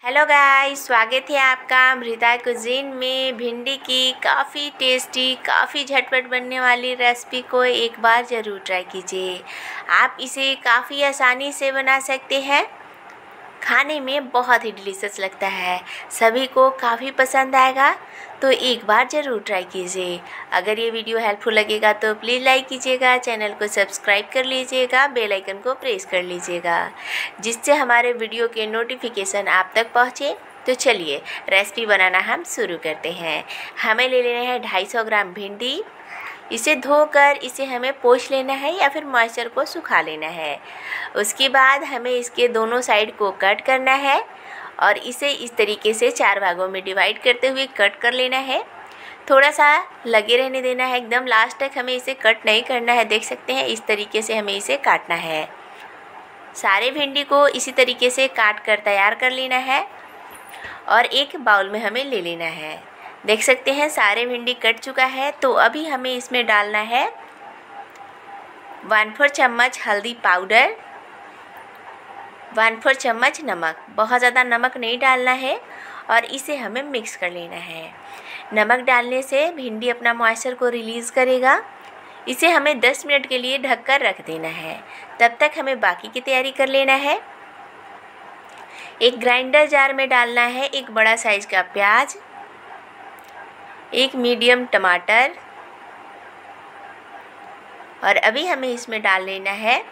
Hello guys, स्वागत है आपका अमृता कुजीन में। भिंडी की काफ़ी टेस्टी, काफ़ी झटपट बनने वाली रेसिपी को एक बार ज़रूर ट्राई कीजिए। आप इसे काफ़ी आसानी से बना सकते हैं। खाने में बहुत ही डिलीशियस लगता है, सभी को काफ़ी पसंद आएगा, तो एक बार ज़रूर ट्राई कीजिए। अगर ये वीडियो हेल्पफुल लगेगा तो प्लीज़ लाइक कीजिएगा, चैनल को सब्सक्राइब कर लीजिएगा, बेल आइकन को प्रेस कर लीजिएगा, जिससे हमारे वीडियो के नोटिफिकेशन आप तक पहुँचे। तो चलिए रेसिपी बनाना हम शुरू करते हैं। हमें ले लेना है 250 ग्राम भिंडी। इसे धोकर इसे हमें पोंछ लेना है या फिर मॉइस्चर को सुखा लेना है। उसके बाद हमें इसके दोनों साइड को कट करना है और इसे इस तरीके से 4 भागों में डिवाइड करते हुए कट कर लेना है। थोड़ा सा लगे रहने देना है, एकदम लास्ट तक हमें इसे कट नहीं करना है। देख सकते हैं इस तरीके से हमें इसे काटना है। सारे भिंडी को इसी तरीके से काट कर तैयार कर लेना है और एक बाउल में हमें ले लेना है। देख सकते हैं सारे भिंडी कट चुका है। तो अभी हमें इसमें डालना है 1/4 चम्मच हल्दी पाउडर, 1/4 चम्मच नमक। बहुत ज़्यादा नमक नहीं डालना है और इसे हमें मिक्स कर लेना है। नमक डालने से भिंडी अपना मॉइस्चर को रिलीज़ करेगा। इसे हमें 10 मिनट के लिए ढककर रख देना है। तब तक हमें बाकी की तैयारी कर लेना है। एक ग्राइंडर जार में डालना है एक बड़ा साइज़ का प्याज, एक मीडियम टमाटर और अभी हमें इसमें डाल लेना है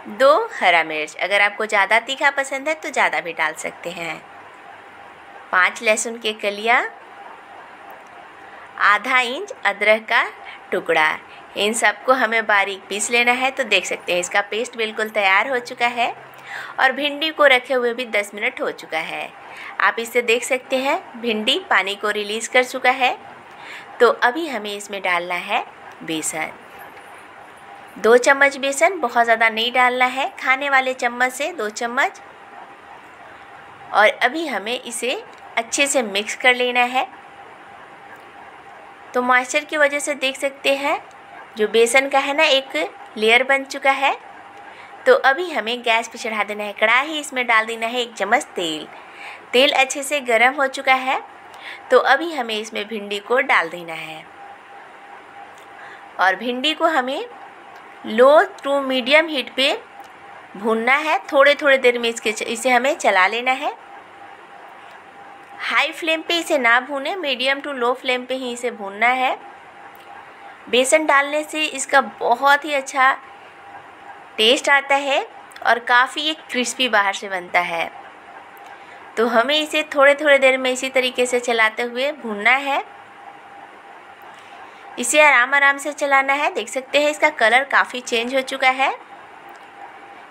2 हरा मिर्च। अगर आपको ज़्यादा तीखा पसंद है तो ज़्यादा भी डाल सकते हैं। 5 लहसुन के कलियाँ, आधा इंच अदरक का टुकड़ा। इन सबको हमें बारीक पीस लेना है। तो देख सकते हैं इसका पेस्ट बिल्कुल तैयार हो चुका है और भिंडी को रखे हुए भी 10 मिनट हो चुका है। आप इससे देख सकते हैं भिंडी पानी को रिलीज़ कर चुका है। तो अभी हमें इसमें डालना है बेसन। 2 चम्मच बेसन, बहुत ज़्यादा नहीं डालना है, खाने वाले चम्मच से 2 चम्मच। और अभी हमें इसे अच्छे से मिक्स कर लेना है। तो मॉइस्चर की वजह से देख सकते हैं जो बेसन का है ना, एक लेयर बन चुका है। तो अभी हमें गैस पे चढ़ा देना है कढ़ाई। इसमें डाल देना है 1 चम्मच तेल। तेल अच्छे से गर्म हो चुका है। तो अभी हमें इसमें भिंडी को डाल देना है और भिंडी को हमें लो टू मीडियम हीट पे भूनना है। थोड़े थोड़े देर में इसे हमें चला लेना है। हाई फ्लेम पे इसे ना भूनें, मीडियम टू लो फ्लेम पे ही इसे भूनना है। बेसन डालने से इसका बहुत ही अच्छा टेस्ट आता है और काफ़ी एक क्रिस्पी बाहर से बनता है। तो हमें इसे थोड़े थोड़े देर में इसी तरीके से चलाते हुए भूनना है। इसे आराम आराम से चलाना है। देख सकते हैं इसका कलर काफ़ी चेंज हो चुका है।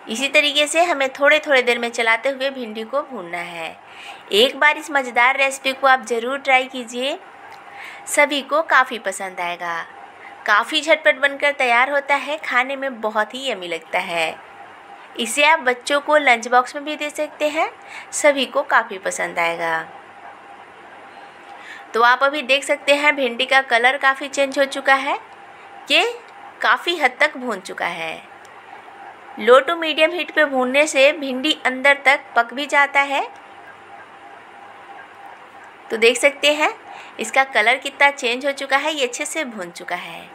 इसी तरीके से हमें थोड़े थोड़े देर में चलाते हुए भिंडी को भूनना है। एक बार इस मज़ेदार रेसिपी को आप ज़रूर ट्राई कीजिए, सभी को काफ़ी पसंद आएगा। काफ़ी झटपट बनकर तैयार होता है, खाने में बहुत ही यम्मी लगता है। इसे आप बच्चों को लंच बॉक्स में भी दे सकते हैं, सभी को काफ़ी पसंद आएगा। तो आप अभी देख सकते हैं भिंडी का कलर काफ़ी चेंज हो चुका है, ये काफ़ी हद तक भून चुका है। लो टू मीडियम हीट पे भूनने से भिंडी अंदर तक पक भी जाता है। तो देख सकते हैं इसका कलर कितना चेंज हो चुका है, ये अच्छे से भून चुका है।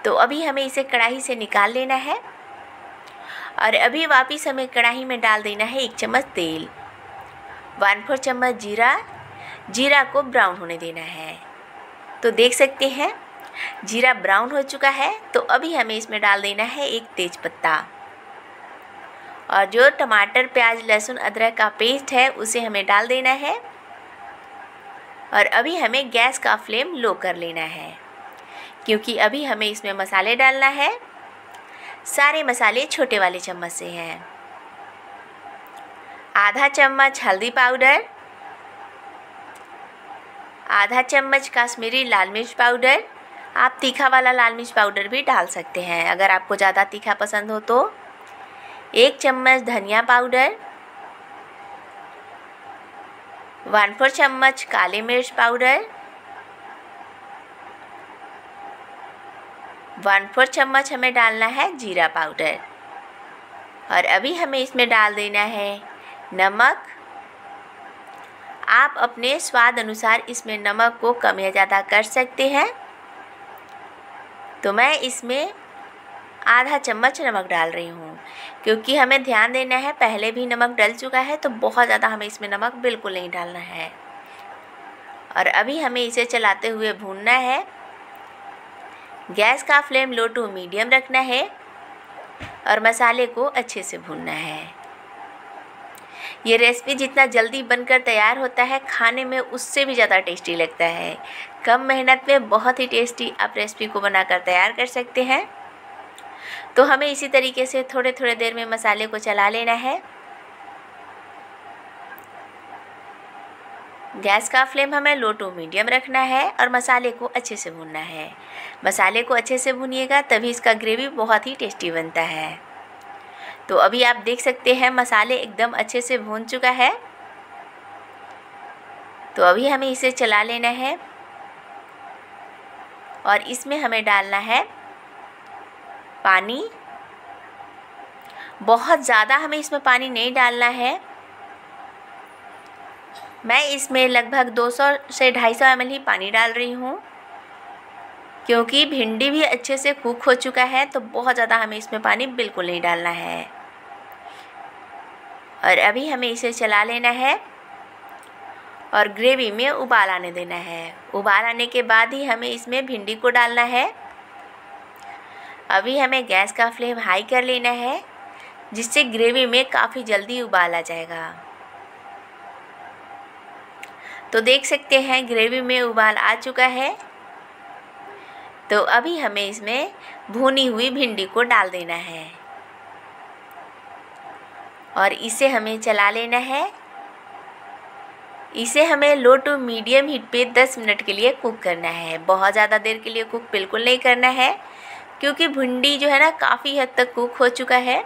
तो अभी हमें इसे कढ़ाई से निकाल लेना है और अभी वापस हमें कढ़ाई में डाल देना है 1 चम्मच तेल, 1/4 चम्मच जीरा को ब्राउन होने देना है। तो देख सकते हैं जीरा ब्राउन हो चुका है। तो अभी हमें इसमें डाल देना है 1 तेज पत्ता और जो टमाटर, प्याज, लहसुन, अदरक का पेस्ट है उसे हमें डाल देना है। और अभी हमें गैस का फ्लेम लो कर लेना है, क्योंकि अभी हमें इसमें मसाले डालना है। सारे मसाले छोटे वाले चम्मच से हैं। आधा चम्मच हल्दी पाउडर, आधा चम्मच काश्मीरी लाल मिर्च पाउडर। आप तीखा वाला लाल मिर्च पाउडर भी डाल सकते हैं अगर आपको ज़्यादा तीखा पसंद हो तो। 1 चम्मच धनिया पाउडर, 1/4 चम्मच काली मिर्च पाउडर, 1/4 चम्मच हमें डालना है जीरा पाउडर और अभी हमें इसमें डाल देना है नमक, आप अपने स्वाद अनुसार इसमें नमक को कम या ज़्यादा कर सकते हैं। तो मैं इसमें आधा चम्मच नमक डाल रही हूँ, क्योंकि हमें ध्यान देना है पहले भी नमक डल चुका है, तो बहुत ज़्यादा हमें इसमें नमक बिल्कुल नहीं डालना है। और अभी हमें इसे चलाते हुए भूनना है। गैस का फ्लेम लो टू मीडियम रखना है और मसाले को अच्छे से भूनना है। ये रेसिपी जितना जल्दी बनकर तैयार होता है, खाने में उससे भी ज़्यादा टेस्टी लगता है। कम मेहनत में बहुत ही टेस्टी आप रेसिपी को बनाकर तैयार कर सकते हैं। तो हमें इसी तरीके से थोड़े थोड़े देर में मसाले को चला लेना है। गैस का फ्लेम हमें लो टू मीडियम रखना है और मसाले को अच्छे से भूनना है। मसाले को अच्छे से भूनिएगा, तभी इसका ग्रेवी बहुत ही टेस्टी बनता है। तो अभी आप देख सकते हैं मसाले एकदम अच्छे से भून चुका है। तो अभी हमें इसे चला लेना है और इसमें हमें डालना है पानी। बहुत ज़्यादा हमें इसमें पानी नहीं डालना है। मैं इसमें लगभग 200 से 250 ml ही पानी डाल रही हूँ, क्योंकि भिंडी भी अच्छे से कुक हो चुका है, तो बहुत ज़्यादा हमें इसमें पानी बिल्कुल नहीं डालना है। और अभी हमें इसे चला लेना है और ग्रेवी में उबाल आने देना है। उबाल आने के बाद ही हमें इसमें भिंडी को डालना है। अभी हमें गैस का फ्लेम हाई कर लेना है, जिससे ग्रेवी में काफ़ी जल्दी उबाल आ जाएगा। तो देख सकते हैं ग्रेवी में उबाल आ चुका है। तो अभी हमें इसमें भुनी हुई भिंडी को डाल देना है और इसे हमें चला लेना है। इसे हमें लो टू मीडियम हीट पे 10 मिनट के लिए कुक करना है। बहुत ज़्यादा देर के लिए कुक बिल्कुल नहीं करना है, क्योंकि भिंडी जो है ना काफ़ी हद तक कुक हो चुका है।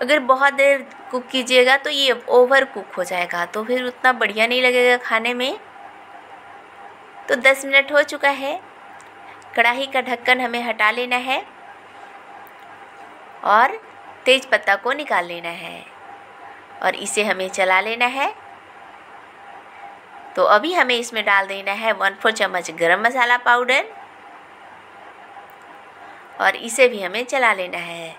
अगर बहुत देर कुक कीजिएगा तो ये ओवर कुक हो जाएगा, तो फिर उतना बढ़िया नहीं लगेगा खाने में। तो 10 मिनट हो चुका है। कढ़ाई का ढक्कन हमें हटा लेना है और तेज पत्ता को निकाल लेना है और इसे हमें चला लेना है। तो अभी हमें इसमें डाल देना है 1/4 चम्मच गरम मसाला पाउडर और इसे भी हमें चला लेना है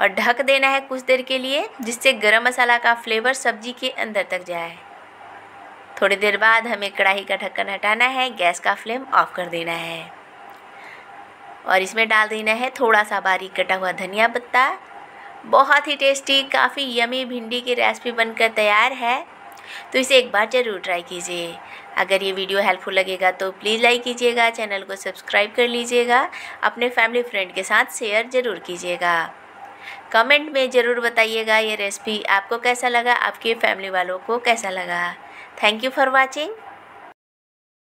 और ढक देना है कुछ देर के लिए, जिससे गरम मसाला का फ्लेवर सब्जी के अंदर तक जाए। थोड़ी देर बाद हमें कढ़ाई का ढक्कन हटाना है, गैस का फ्लेम ऑफ कर देना है और इसमें डाल देना है थोड़ा सा बारीक कटा हुआ धनिया पत्ता। बहुत ही टेस्टी, काफ़ी यमी भिंडी की रेसिपी बनकर तैयार है। तो इसे एक बार ज़रूर ट्राई कीजिए। अगर ये वीडियो हेल्पफुल लगेगा तो प्लीज़ लाइक कीजिएगा, चैनल को सब्सक्राइब कर लीजिएगा, अपने फैमिली फ्रेंड के साथ शेयर ज़रूर कीजिएगा। कमेंट में ज़रूर बताइएगा ये रेसिपी आपको कैसा लगा, आपके फैमिली वालों को कैसा लगा। Thank you for watching.